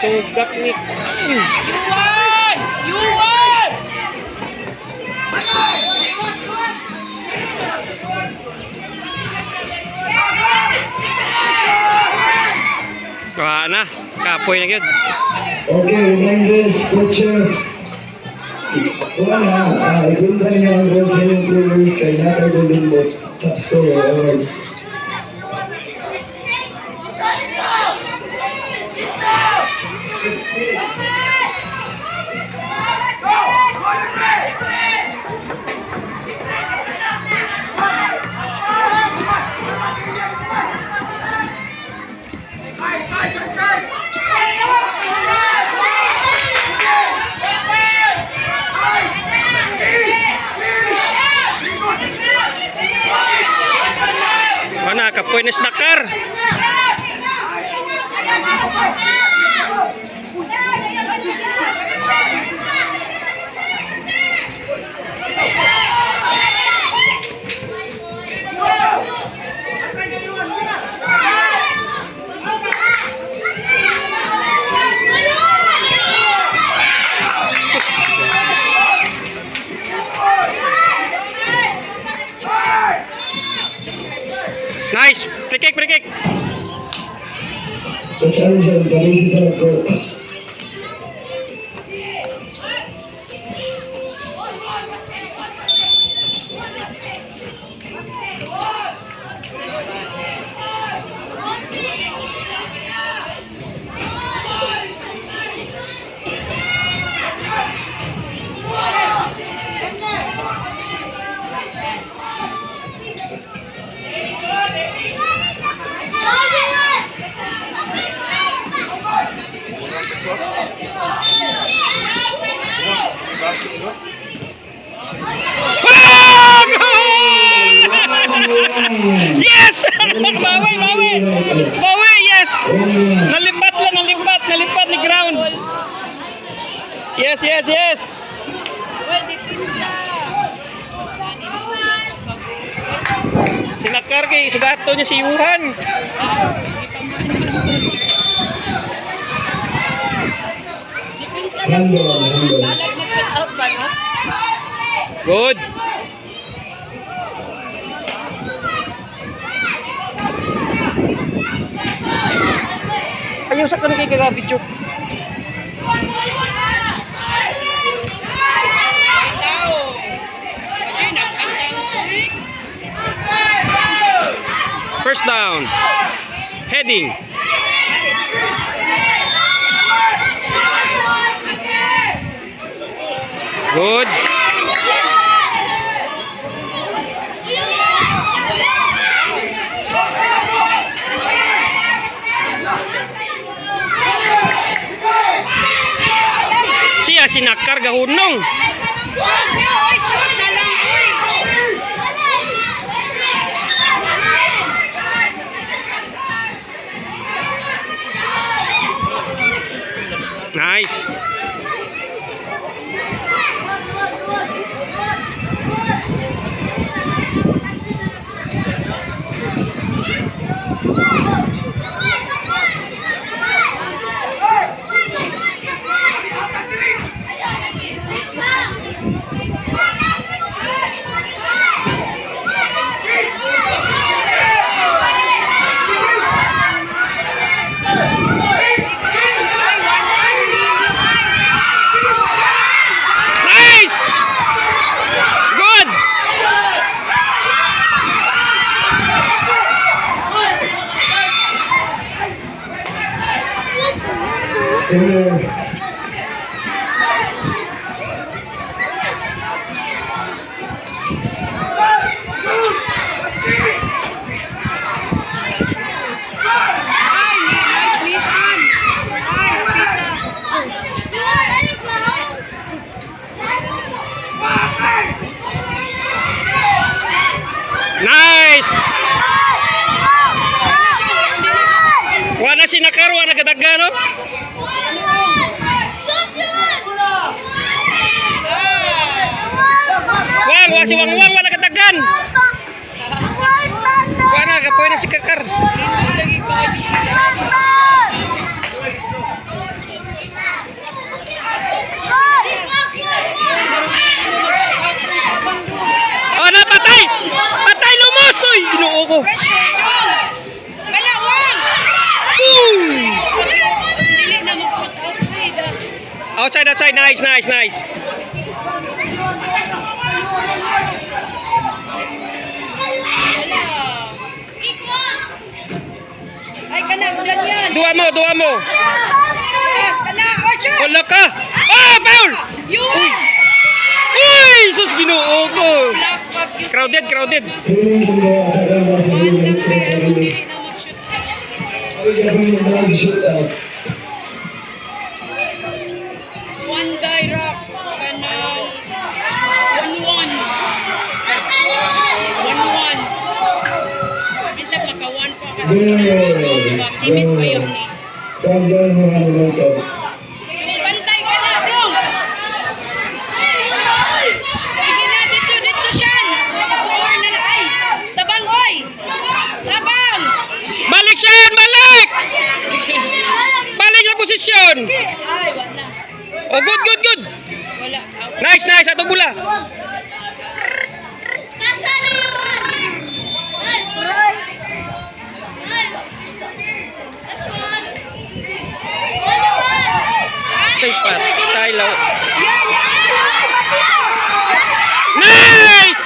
sugak ni. Yuan! Wala na, kapoy na gyud. Okay, reminders, coaches. Wala na, igunda niyo ang goals sa inyong players kay Nata Golden Boot. Top scorer, award. Mana kapoy na snacker. Nice, free kick, free kick. The challenger, the basis of goal. Yes! Bawi, bawi! Bawi, yes! Nalimpat ni ground. Yes, yes, yes! Sinakar kay sugato niya si Yuhan. Good. Ayaw sa kanang kay kagabit chuk. First down. Heading. Good. Siya sinakar gahunong. Nice. Nice! Wala sinakar, wala kadagga, no? Wala si Wangwang, wala kadaggan. Wala ka pwede si kakar. Outside, outside. Nice, nice, nice. Ay, kana, ulan yan. Dua mo, dua mo. Kana, oh, shoot. Wala ka. Ah, foul! Yun. Uy! Uy! Sus, ginoo ko. Black pop yun. Crowded, crowded. Tuloy sa mga saganda sa One mga lang kaya, sarili. hindi na mag-shoot. Ay, gabay yung mga shootout. One die rock. Kana, 1-1. 1-1. Bintag maka 1 pa. Simis pa yun ni. Tandaan mo ang mga ito. Bantay ka na, Dong! Sige na, dito siyan! Four na na, ay! Tabang, oy! Tabang! Balik siya! Balik! Balik sa posisyon. Ay, wala. Oh, good, good, good. Wala. Nice, nice. Ato bula. Tay pa. Tay law. Nice!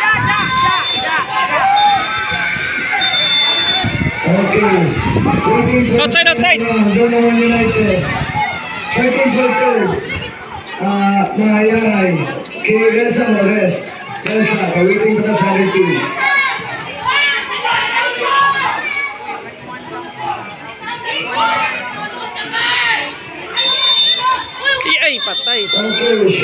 Okay. Outside, outside. Donovan United. 13 for third. Mga yahay. Kay Elsa Mores. Elsa, kawiting pa sa ating. Ay, patay. Okay.